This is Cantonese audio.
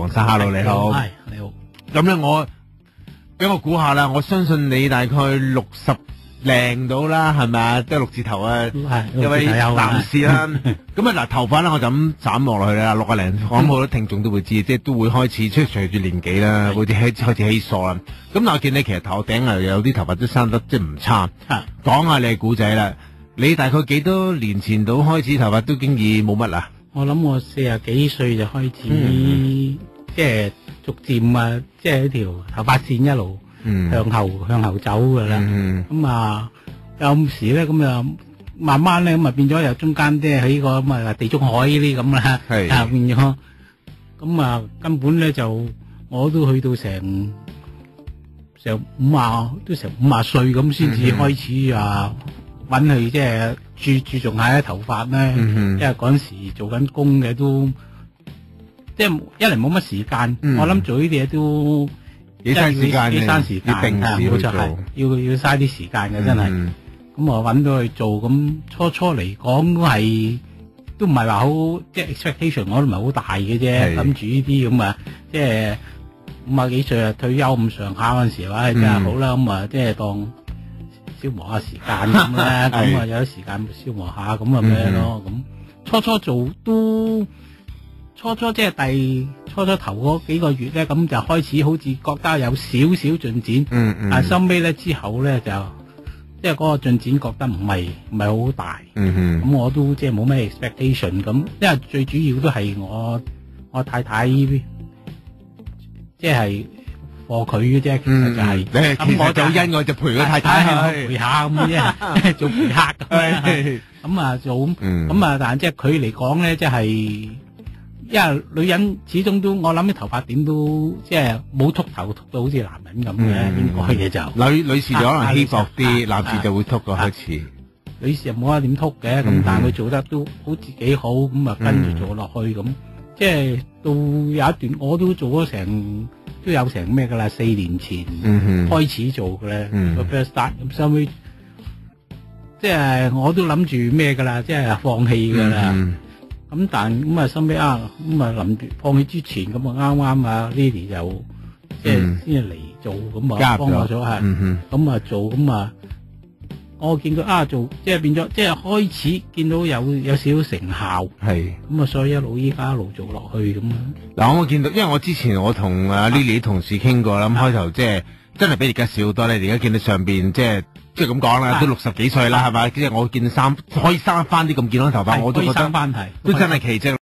黃生，hello 你好，係你好。咁咧俾我估下啦，我相信你大概60零到啦，係咪啊？都係6字頭啊，一位男士啦。咁嗱，頭髮咧我就咁斬落落去啦，60零，我諗好多聽眾都會知，即係都會開始，即係隨住年紀啦，好似開始稀疏啦。咁但我見你其實頭頂有啲頭髮都生得即係唔差。講下你嘅古仔啦，你大概幾多年前到開始頭髮都經已冇乜啦？我諗我40幾歲就開始，即係逐漸啊，即係一條頭髮線一路向後走噶啦。咁啊，有時咧咁啊，慢慢咧咁啊變咗由中間即係喺個咁啊地中海呢啲咁啦，變咗咁啊根本咧就我都去到成50歲咁先至開始啊搵佢即係注重下啲頭髮咧，因為嗰陣時做緊工嘅都即係一嚟冇乜時間，我諗做呢啲嘢都幾嘥時間嘅，要定時去做，要嘥啲時間嘅真係。咁我搵到去做，咁初嚟講都唔係話好即係 expectation， 我都唔係好大嘅啫，諗住呢啲咁啊，即係50幾歲啊退休咁上下嗰陣時話真係好啦，咁啊即係當消磨下時間咁啦，咁啊有啲時間消磨下咁啊咩咯，咁初做都初即係初頭嗰幾個月咧，咁就開始好似覺得有少少進展，但係收尾咧之後咧就即係嗰個進展覺得唔係好大，咁我都即係冇咩 expectation 咁，因為最主要都係我太太即係貨佢嘅啫，其實就係咁我就因我就陪佢太太陪下咁啫，做陪客咁啊做咁啊，但係即係佢嚟講咧，即係。因為女人始終都我諗啲頭髮點都即係冇禿頭禿到好似男人咁嘅，應該嘅就女士就可能稀薄啲，男士就會禿過開始。女士又冇得點禿嘅，咁但係佢做得都好似幾好，咁啊跟住做落去咁，即係到有一段我都做咗都有成咩噶啦，4年前開始做嘅咧個 first start，咁收尾即係我都諗住咩噶啦，即係放棄噶啦。咁但咁啊，收尾咁啊諗住放棄之前，咁啊啱啱啊 Lily 就即係先嚟做，咁啊幫我咗係，咁啊做，咁啊我見佢做，即係變咗，即係開始見到有少少成效，係咁啊，所以依家一路做落去咁樣。嗱，我見到，因為我之前我同阿 Lily 同事傾過啦，咁開頭即係真係比而家少好多咧，而家見到上邊即係咁講啦，都60幾歲啦，係咪？即係我見可以生翻啲咁健康頭髮，我都覺得都真係奇蹟。